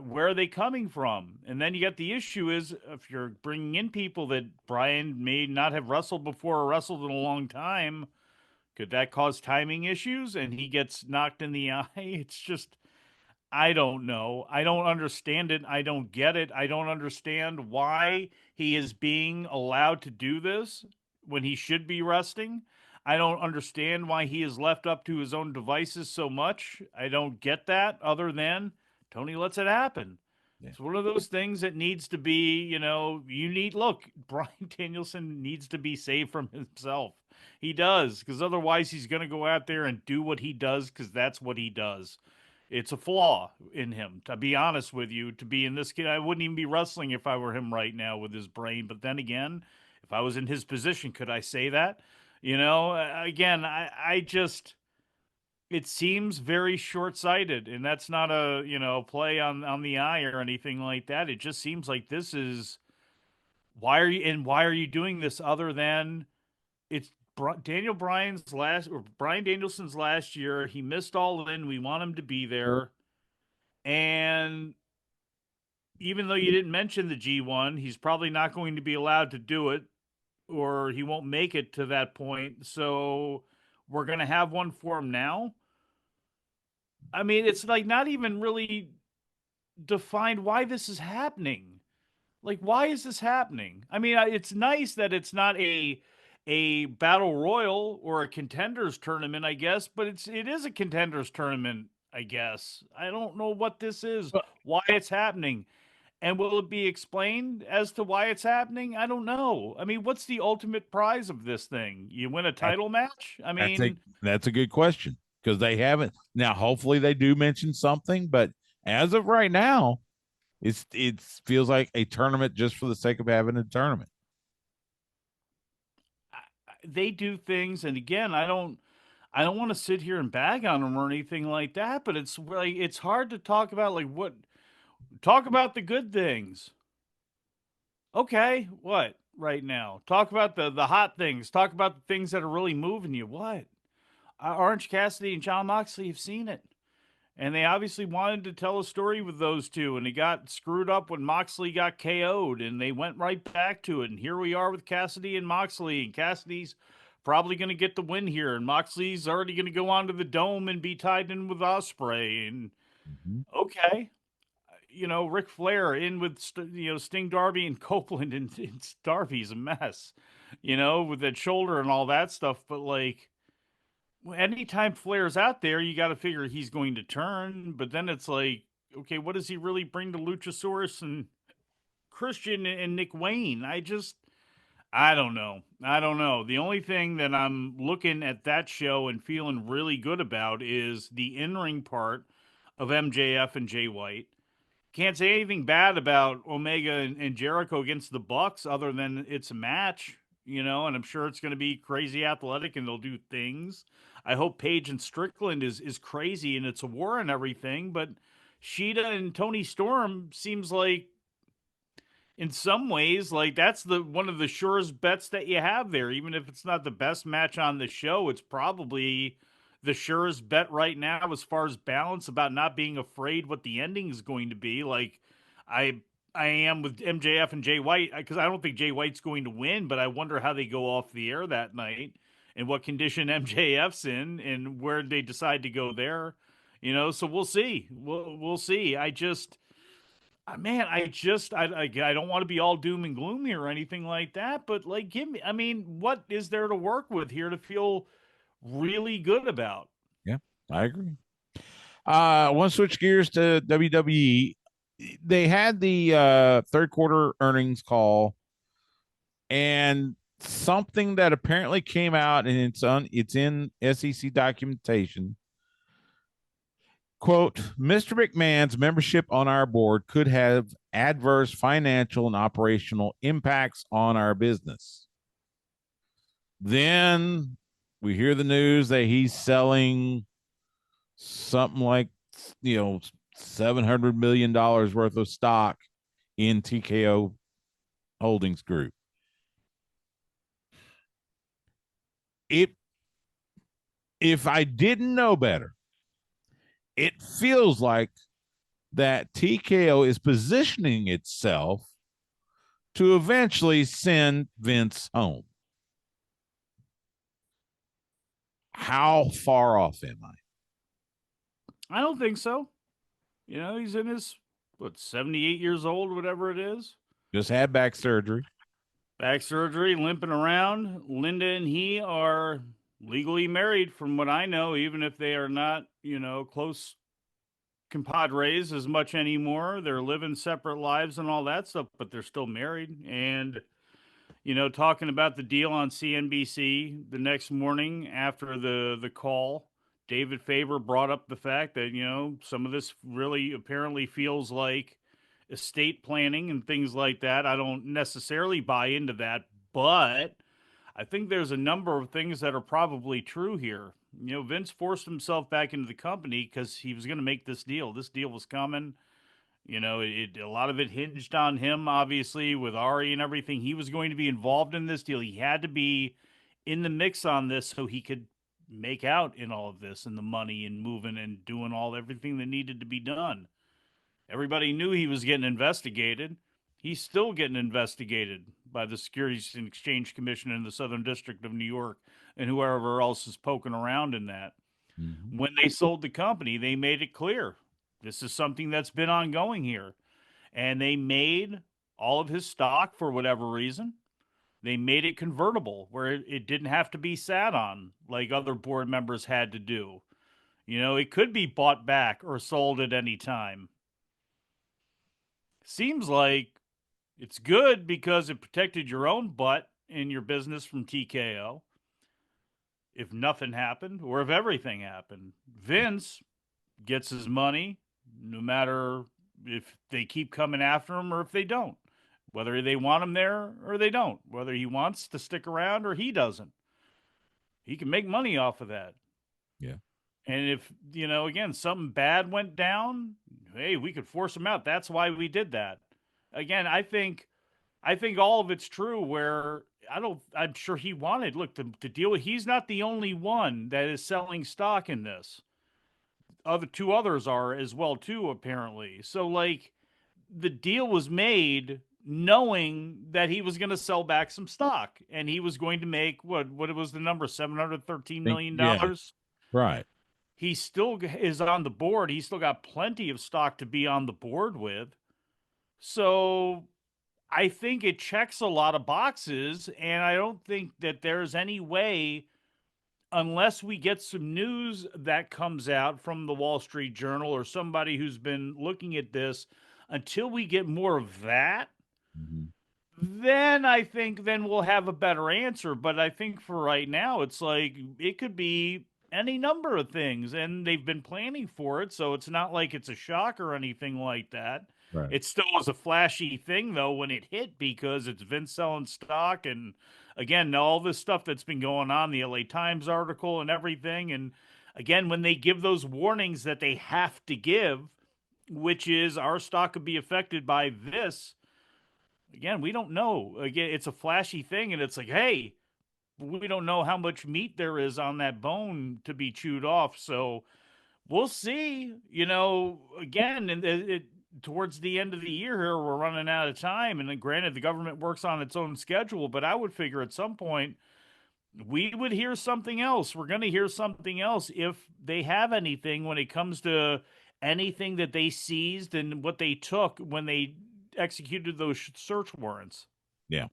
where are they coming from? And then you got the issue is if you're bringing in people that Brian may not have wrestled before or wrestled in a long time, could that cause timing issues and he gets knocked in the eye? It's just I don't know. I don't understand it. I don't get it. I don't understand why he is being allowed to do this when he should be resting. I don't understand why he is left up to his own devices so much. I don't get that, other than Tony lets it happen.
yeah.
It's one of those things that needs to be, look, Brian Danielson needs to be saved from himself. He does, because otherwise he's going to go out there and do what he does because that's what he does. It's a flaw in him, to be honest with you. To be in this kid, I wouldn't even be wrestling if I were him right now with his brain. But then again, if I was in his position, could I say that? Again, I just it seems very short-sighted, and that's not a play on the eye or anything like that. It just seems like this is why are you doing this other than it's Brian Danielson's last year. He missed all in. We want him to be there. And even though you didn't mention the G1, he's probably not going to be allowed to do it, or he won't make it to that point. So we're going to have one for him now. I mean, it's like not even really defined why this is happening. Like, why is this happening? I mean, it's nice that it's not a battle royal or a contenders tournament, I guess, but it is a contenders tournament, I guess. I don't know what this is, why it's happening. And will it be explained as to why it's happening? I don't know. I mean, what's the ultimate prize of this thing? You win a title match? I mean,
that's a good question because they haven't. Now, hopefully, they do mention something, but as of right now, it feels like a tournament just for the sake of having a tournament.
they do things, and again, I don't. I don't want to sit here and bag on him or anything like that, but it's like it's hard to talk about like what talk about the good things. Okay, what right now? Talk about the hot things. Talk about the things that are really moving you. What? Orange Cassidy and John Moxley have seen it. And they obviously wanted to tell a story with those two, and it got screwed up when Moxley got KO'd, and they went right back to it. And here we are with Cassidy and Moxley, and Cassidy's probably going to get the win here, and Moxley's already going to go onto the Dome and be tied in with Osprey. And
Mm-hmm.
okay, Ric Flair in with Sting, Darby, and Copeland, and Darby's a mess, with that shoulder and all that stuff. But like, anytime Flair's out there, you got to figure he's going to turn. But then it's like, okay, what does he really bring to Luchasaurus and Christian and Nick Wayne? I don't know. I don't know. The only thing that I'm looking at that show and feeling really good about is the in ring part of MJF and Jay White. Can't say anything bad about Omega and Jericho against the Bucks other than it's a match, and I'm sure it's going to be crazy athletic and they'll do things. I hope Paige and Strickland is crazy and it's a war and everything, but Sheeta and Tony Storm seems like in some ways, like that's the one of the surest bets that you have there. Even if it's not the best match on the show, it's probably the surest bet right now as far as balance about not being afraid what the ending is going to be. Like I I am with MJF and Jay White because I don't think Jay White's going to win, but I wonder how they go off the air that night and what condition MJF's in and where they decide to go there. So we'll see. We'll see. Man, I don't want to be all doom and gloomy or anything like that, but like, give me, I mean, what is there to work with here to feel really good about?
Yeah, I agree. Want to switch gears to WWE. They had the third quarter earnings call, and something that apparently came out, and it's in SEC documentation. Quote, Mr. McMahon's membership on our board could have adverse financial and operational impacts on our business. Then we hear the news that he's selling something like, $700 million worth of stock in TKO Holdings Group. It, if I didn't know better, it feels like that TKO is positioning itself to eventually send Vince home. How far off am I?
I don't think so. He's in his, 78 years old, whatever it is.
Just had back surgery.
Back surgery, limping around. Linda and he are legally married, from what I know, even if they are not, close compadres as much anymore. They're living separate lives and all that stuff, but they're still married. And, talking about the deal on CNBC the next morning after the call, David Faber brought up the fact that, some of this really apparently feels like estate planning and things like that. I don't necessarily buy into that, but I think there's a number of things that are probably true here. Vince forced himself back into the company because he was going to make this deal. This deal was coming. A lot of it hinged on him, obviously, with Ari and everything. He was going to be involved in this deal. He had to be in the mix on this so he could make out in all of this and the money and moving and doing everything that needed to be done. Everybody knew he was getting investigated. He's still getting investigated by the Securities and Exchange Commission in the Southern District of New York and whoever else is poking around in that.
Mm-hmm.
When they sold the company, they made it clear this is something that's been ongoing here. And they made all of his stock, for whatever reason, they made it convertible where it didn't have to be sat on like other board members had to do. It could be bought back or sold at any time. Seems like it's good because it protected your own butt in your business from TKO if nothing happened or if everything happened. Vince gets his money no matter if they keep coming after him or if they don't, whether they want him there or they don't, whether he wants to stick around or he doesn't. He can make money off of that.
Yeah.
And if, again, something bad went down, hey, we could force him out. That's why we did that. Again, I think all of it's true where I'm sure he wanted, look, to deal with, he's not the only one that is selling stock in this. Other two others are as well too, apparently. So like the deal was made knowing that he was going to sell back some stock and he was going to make what it was the number 713
Think,
million
yeah,
dollars.
right.
He still is on the board. He's still got plenty of stock to be on the board with. So I think it checks a lot of boxes, and I don't think that there's any way, unless we get some news that comes out from the Wall Street Journal or somebody who's been looking at this, until we get more of that,
Mm-hmm.
then I think then we'll have a better answer. But I think for right now, it's like it could be any number of things, and they've been planning for it, so it's not like it's a shock or anything like that.
Right.
It still was a flashy thing though when it hit because it's Vince selling stock, and again all this stuff that's been going on, the LA Times article and everything, and again when they give those warnings that they have to give, which is our stock could be affected by this. Again, we don't know. Again, it's a flashy thing, and it's like, hey, we don't know how much meat there is on that bone to be chewed off. So we'll see. Again, and towards the end of the year here, we're running out of time. And then granted, the government works on its own schedule, but I would figure at some point we would hear something else. We're going to hear something else if they have anything when it comes to anything that they seized and what they took when they executed those search warrants.
Yeah.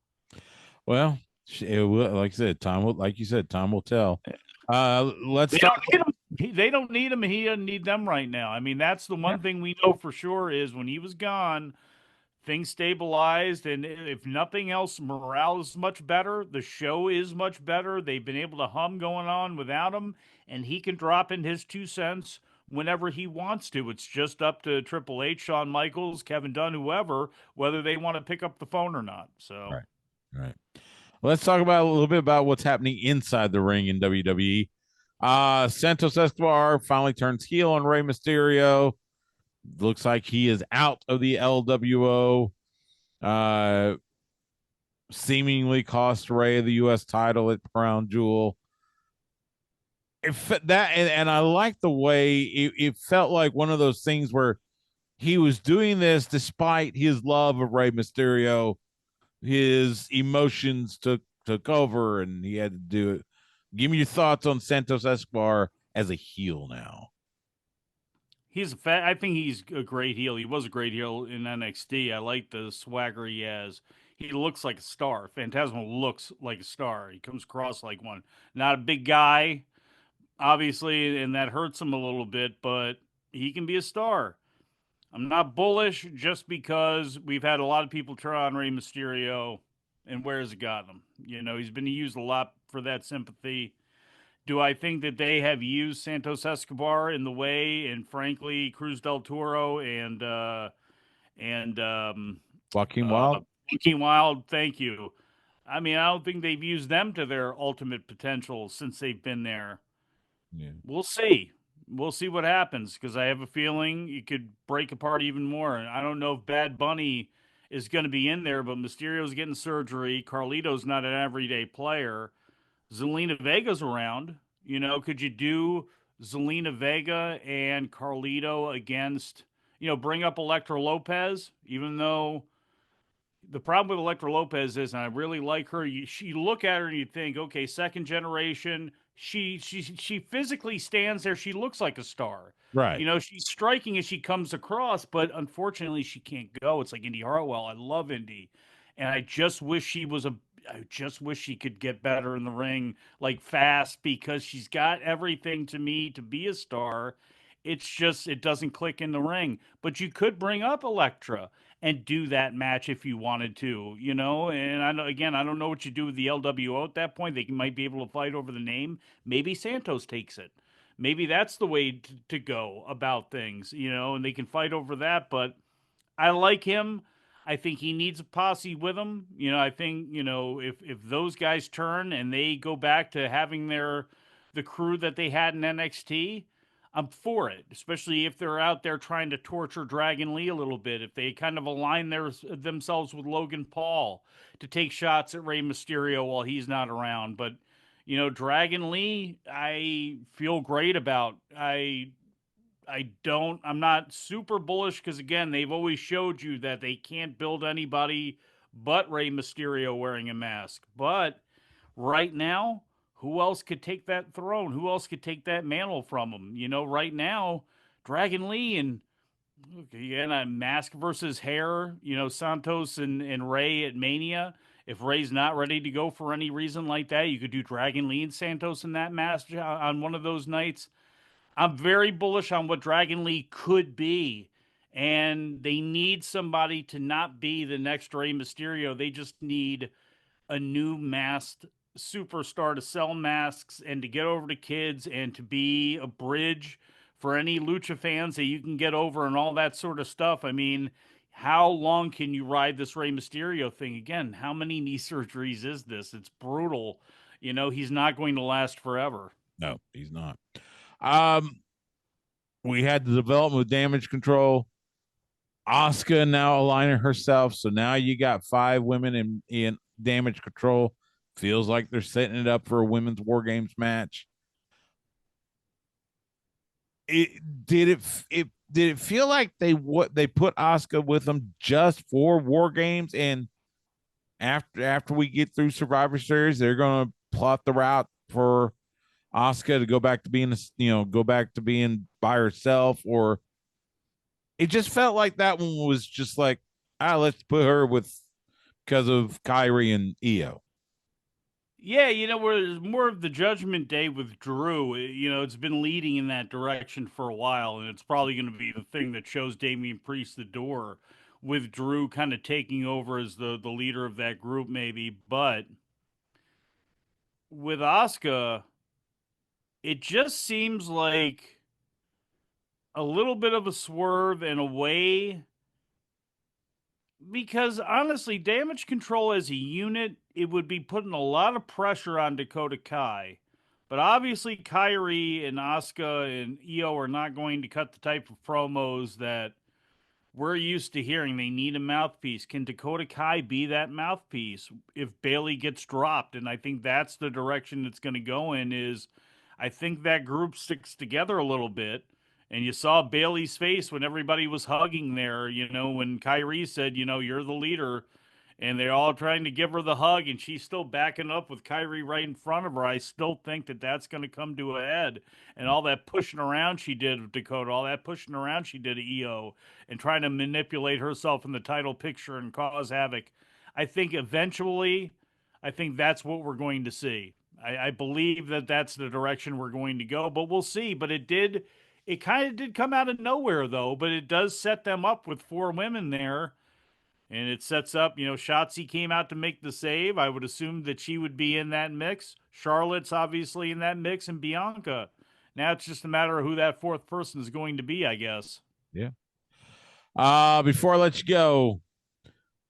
Well, it will, like I said, time will, like you said, time will tell. Let's
They
talk.
don't need him. They don't need him. He doesn't need them right now. I mean, that's the one thing we know for sure is when he was gone, things stabilized, and if nothing else, morale is much better. The show is much better. They've been able to hum going on without him, and he can drop in his 2 cents whenever he wants to. It's just up to Triple H, Shawn Michaels, Kevin Dunn, whoever, whether they want to pick up the phone or not. So,
Right. Right. Let's talk about a little bit about what's happening inside the ring in WWE. Santos Escobar finally turns heel on Rey Mysterio. Looks like he is out of the LWO. Uh, Seemingly cost Rey the U.S. title at Crown Jewel. If that and I like the way it felt like one of those things where he was doing this despite his love of Rey Mysterio. His emotions took over, and he had to do it. Give me your thoughts on Santos Escobar as a heel now.
I think he's a great heel. He was a great heel in NXT. I like the swagger he has. He looks like a star. Phantasmo looks like a star. He comes across like one. Not a big guy, obviously, and that hurts him a little bit, but he can be a star. I'm not bullish just because we've had a lot of people turn on Rey Mysterio, and where has it gotten him? He's been used a lot for that sympathy. Do I think that they have used Santos Escobar in the way, and frankly, Cruz del Toro and
Joaquin
uh,
Wild?
Joaquin Wild? Thank you. I mean, I don't think they've used them to their ultimate potential since they've been there.
Yeah.
We'll see. We'll see what happens because I have a feeling it could break apart even more. And I don't know if Bad Bunny is going to be in there, but Mysterio's getting surgery. Carlito's not an everyday player. Zelina Vega's around. Could you do Zelina Vega and Carlito against, bring up Elektra Lopez, even though the problem with Elektra Lopez is, and I really like her. You look at her and you think, okay, second generation. She physically stands there. She looks like a star.
Right.
She's striking as she comes across, but unfortunately, she can't go. It's like Indy Hartwell. I love Indy, and I just wish she was a. I just wish she could get better in the ring, like fast, because she's got everything to me to be a star. It's just it doesn't click in the ring. But you could bring up Elektra and do that match if you wanted to, And I know again, I don't know what you do with the LWO at that point. They might be able to fight over the name. Maybe Santos takes it. Maybe that's the way to go about things, and they can fight over that. But I like him. I think he needs a posse with him. I think if those guys turn and they go back to having their the crew that they had in NXT, I'm for it, especially if they're out there trying to torture Dragon Lee a little bit. If they kind of align themselves with Logan Paul to take shots at Rey Mysterio while he's not around. But, Dragon Lee, I feel great about. I'm not super bullish because, again, they've always showed you that they can't build anybody but Rey Mysterio wearing a mask. But right now, who else could take that throne? Who else could take that mantle from him? Right now, Dragon Lee and again, a mask versus hair, Santos and Ray at Mania. If Ray's not ready to go for any reason like that, you could do Dragon Lee and Santos in that match on one of those nights. I'm very bullish on what Dragon Lee could be. And they need somebody to not be the next Rey Mysterio. They just need a new masked superstar to sell masks and to get over to kids and to be a bridge for any lucha fans that you can get over and all that sort of stuff. I mean, how long can you ride this Rey Mysterio thing? Again, how many knee surgeries is this? It's brutal. He's not going to last forever.
No, he's not. Um, we had the development with Damage Control. Asuka now aligning herself, so now you got 5 women in Damage Control. Feels like they're setting it up for a women's War Games match. Did it feel like they put Asuka with them just for War Games, and after we get through Survivor Series, they're gonna plot the route for Asuka to go back to being by herself, or it just felt like that one was just like, let's put her with because of Kyrie and Io.
Yeah, where there's more of the Judgment Day with Drew, it's been leading in that direction for a while, and it's probably going to be the thing that shows Damian Priest the door, with Drew kind of taking over as the leader of that group, maybe. But with Asuka, it just seems like a little bit of a swerve in a way because honestly, Damage Control as a unit, it would be putting a lot of pressure on Dakota Kai. But obviously, Kyrie and Asuka and Io are not going to cut the type of promos that we're used to hearing. They need a mouthpiece. Can Dakota Kai be that mouthpiece if Bailey gets dropped? And I think that's the direction it's going to go in. Is I think that group sticks together a little bit. And you saw Bailey's face when everybody was hugging there, when Kyrie said, you're the leader. And they're all trying to give her the hug, and she's still backing up with Kyrie right in front of her. I still think that that's going to come to a head. And all that pushing around she did with Dakota, all that pushing around she did at EO, and trying to manipulate herself in the title picture and cause havoc. I think eventually, I think that's what we're going to see. I believe that that's the direction we're going to go, but we'll see. But it kind of did come out of nowhere, though. But it does set them up with 4 women there. And it sets up, Shotzi came out to make the save. I would assume that she would be in that mix. Charlotte's obviously in that mix, and Bianca. Now it's just a matter of who that 4th person is going to be, I guess.
Yeah. Before I let you go,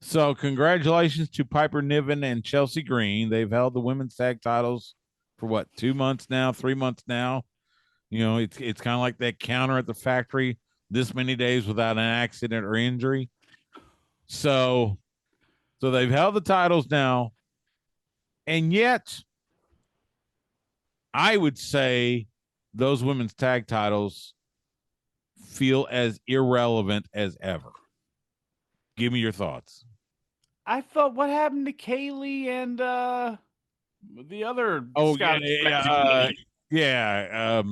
so congratulations to Piper Niven and Chelsea Green. They've held the women's tag titles for what, 2 months now, 3 months now. It's kind of like that counter at the factory, this many days without an accident or injury. So they've held the titles now, and yet I would say those women's tag titles feel as irrelevant as ever. Give me your thoughts.
I thought, what happened to Kaylee and the other Scottish?
Yeah.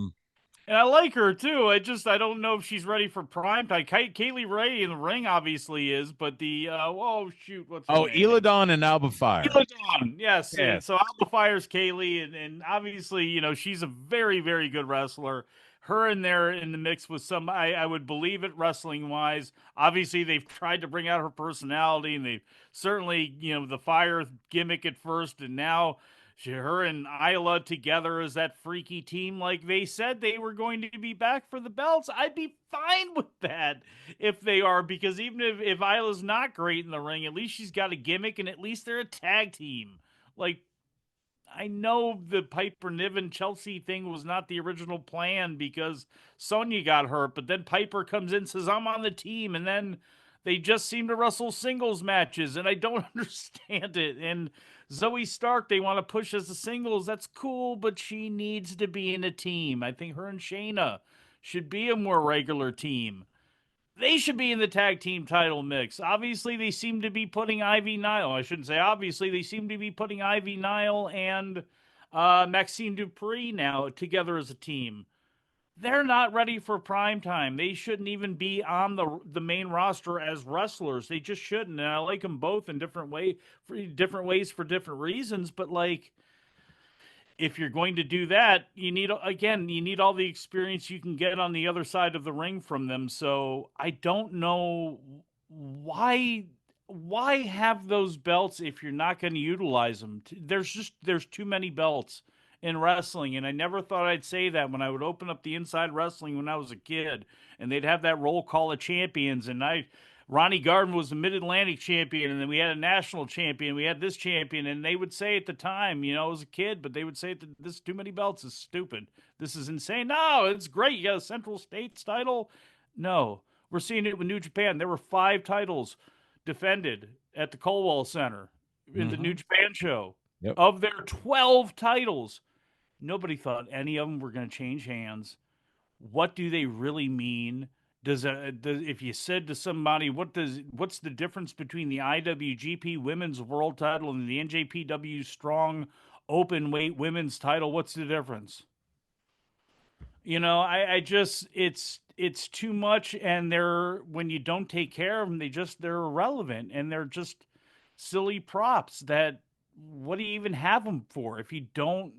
And I like her too. I don't know if she's ready for prime time. Kaylee Ray in the ring obviously is, but what's her name?
Eladon and Alba Fire.
Eladon, yes.
Yes.
So Alba Fire's Kaylee, and obviously, she's a very, very good wrestler. Her in there in the mix with some, I would believe it wrestling wise. Obviously, they've tried to bring out her personality, and they've certainly, the Fire gimmick at first, and now her and Isla together as that freaky team, like they said they were going to be back for the belts. I'd be fine with that if they are, because even if Isla's not great in the ring, at least she's got a gimmick, and at least they're a tag team. Like, I know the Piper Niven Chelsea thing was not the original plan because Sonya got hurt, but then Piper comes in, says, I'm on the team, and then they just seem to wrestle singles matches, and I don't understand it. And Zoe Stark, they want to push as a singles. That's cool, but she needs to be in a team. I think her and Shayna should be a more regular team. They should be in the tag team title mix. Obviously, they seem to be putting Ivy Nile. I shouldn't say obviously. They seem to be putting Ivy Nile and Maxine Dupree now together as a team. They're not ready for prime time. They shouldn't even be on the main roster as wrestlers. They just shouldn't. And I like them both in different ways for different reasons. But like, if you're going to do that, you need all the experience you can get on the other side of the ring from them. So I don't know why have those belts if you're not going to utilize them. There's too many belts in wrestling, and I never thought I'd say that when I would open up the Inside Wrestling when I was a kid, and they'd have that roll call of champions, and Ronnie Garden was the Mid Atlantic champion, and then we had a national champion. We had this champion, and they would say at the time, I was a kid, but they would say this too many belts is stupid. This is insane. No, it's great. You got a Central States title. No, we're seeing it with New Japan. There were 5 titles defended at the Colwell Center in the New Japan show.
Yep.
Of their 12 titles, nobody thought any of them were going to change hands. What do they really mean? If you said to somebody what's the difference between the IWGP Women's World Title and the NJPW Strong Open Weight Women's Title, what's the difference? I just it's too much, and when you don't take care of them, they're irrelevant, and they're just silly props that what do you even have them for if you don't?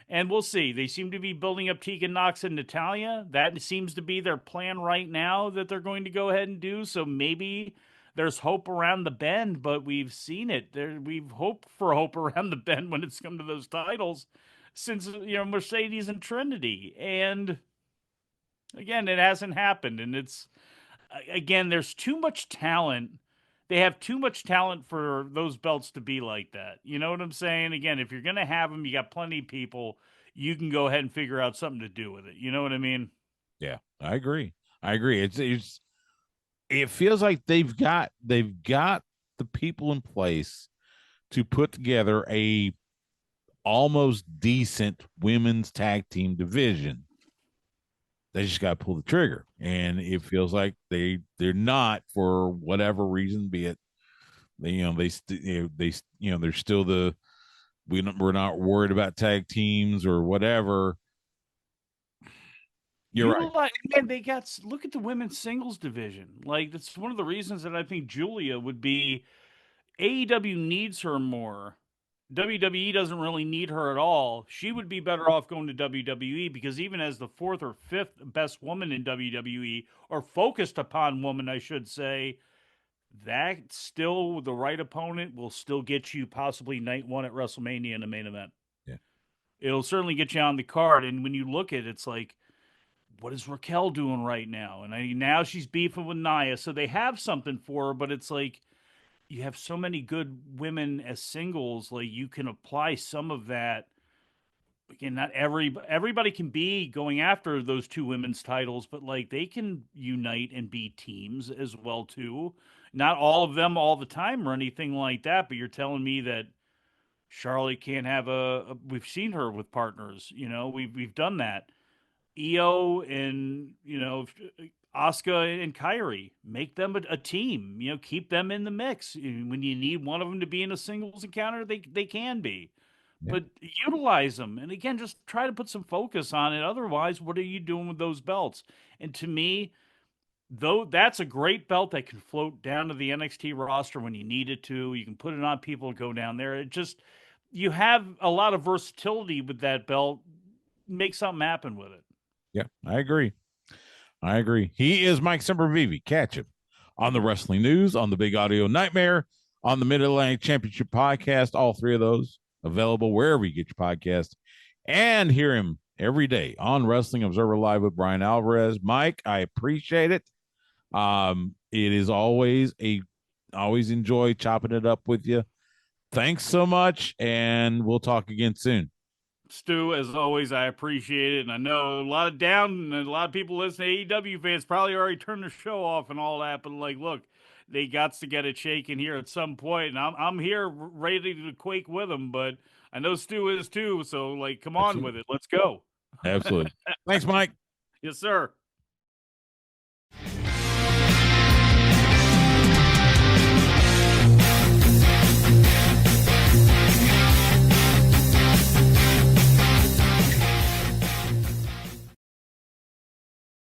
And we'll see. They seem to be building up Tegan Nox and Natalia. That seems to be their plan right now that they're going to go ahead and do. So maybe there's hope around the bend, but we've seen it. We've hoped for hope around the bend when it's come to those titles since Mercedes and Trinity. And again, it hasn't happened. And there's too much talent. They have too much talent for those belts to be like that. You know what I'm saying? Again, if you're going to have them, you got plenty of people. You can go ahead and figure out something to do with it. You know what I mean?
Yeah, I agree. It feels like they've got the people in place to put together a almost decent women's tag team division. They just got to pull the trigger, and it feels like they're not, for whatever reason, be it they're still we're not worried about tag teams or whatever. You're right.
Man, look at the women's singles division. Like, that's one of the reasons that I think Julia would be. AEW needs her more. WWE doesn't really need her at all. She would be better off going to WWE, because even as the 4th or 5th best woman in WWE, or focused upon woman, I should say, that still, the right opponent will still get you possibly night 1 at WrestleMania in the main event.
Yeah.
It'll certainly get you on the card. And when you look at it, it's like, what is Raquel doing right now? And now she's beefing with Nia, so they have something for her, but it's like, you have so many good women as singles, like you can apply some of that. Again, not everybody can be going after those 2 women's titles, but like they can unite and be teams as well too. Not all of them all the time or anything like that, but you're telling me that Charlotte can't have we've seen her with partners, we've done that. Io and Asuka and Kyrie, make them a team. Keep them in the mix. When you need one of them to be in a singles encounter, they can be. Yeah. But utilize them. And again, just try to put some focus on it. Otherwise, what are you doing with those belts? And to me, though, that's a great belt that can float down to the NXT roster when you need it to. You can put it on people to go down there. You have a lot of versatility with that belt. Make something happen with it.
Yeah, I agree. He is Mike Sempervive. Catch him on the Wrestling News, on the Big Audio Nightmare, on the Mid-Atlantic Championship Podcast. All 3 of those available wherever you get your podcast. And hear him every day on Wrestling Observer Live with Brian Alvarez. Mike, I appreciate it. It is always enjoy chopping it up with you. Thanks so much, and we'll talk again soon.
Stu, as always, I appreciate it. And I know a lot of down and a lot of people listening, AEW fans probably already turned their show off and all that. But like, look, they got to get it shaken here at some point, and I'm here ready to quake with them. But I know Stu is too. So like, come on with
Absolutely.
it. Let's go.
Absolutely. Thanks, Mike.
Yes, sir.